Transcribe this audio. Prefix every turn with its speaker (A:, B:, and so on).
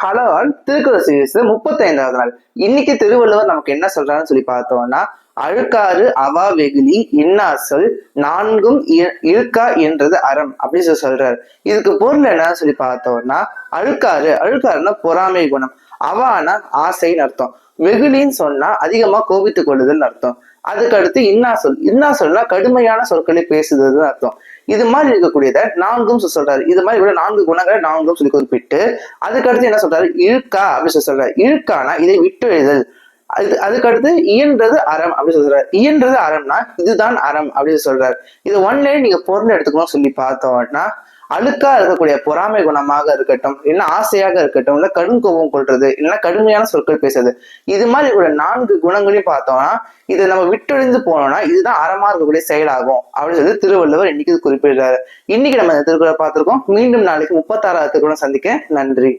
A: Hello all, Thirukkural series 35வது நாள். இன்னைக்கு திருவள்ளுவர் நமக்கு என்ன சொல்றாருன்னு சொல்லி பார்த்தோம்னா, அழுக்காறு அவா வெகுளி இன்னாசொல் நான்கும் இழுக்கா என்றது அறம் அப்படின்னு சொல்றாரு. இதுக்கு பொருள் என்னன்னு சொல்லி பார்த்தோம்னா, அழுக்காருன்னா பொறாமை குணம், அவானா ஆசைன்னு அர்த்தம், வெகுளின்னு சொன்னா அதிகமா கோபித்துக் கொள்ளுதல்னு அர்த்தம். அதுக்கு அடுத்து இன்னாசொல்னா கடுமையான சொற்களை பேசுதல்னு அர்த்தம். இது மாதிரி இருக்கக்கூடியதை நான்கும் சொல்றாரு. இது மாதிரி கூட 4 குணங்களை நான்கும் சொல்லி குறிப்பிட்டு அதுக்கடுத்து என்ன சொல்றாரு, இழுக்கா அப்படின்னு சொல்றாரு. இழுக்கானா இதை விட்டு எழுதல். அதுக்கடுத்து இயன்றது அறம் அப்படின்னு சொல்றாரு. இயன்றது அறம்னா இதுதான் அறம் அப்படின்னு சொல்றாரு. இது ஒன்லே நீங்க பொருள் எடுத்துக்கணும் சொல்லி பார்த்தோம்னா, அழுக்கா இருக்கக்கூடிய பொறாமை குணமாக இருக்கட்டும், இல்லைன்னா ஆசையாக இருக்கட்டும், இல்ல கடும் கோபம் கொள்றது, இல்லைன்னா கடுமையான சொற்கள் பேசுறது, இது மாதிரி கூட 4 குணங்களையும் பார்த்தோம்னா இதை நம்ம விட்டொழிந்து போனோம்னா இதுதான் அறமா இருக்கக்கூடிய செயலாகும் அப்படின்னு சொல்லி திருவள்ளுவர் இன்னைக்கு குறிப்பிடுறாரு. இன்னைக்கு நம்ம இந்த திருக்குறளை பார்த்திருக்கோம். மீண்டும் நாளைக்கு 36வது திருக்குறளை சந்திக்க. நன்றி.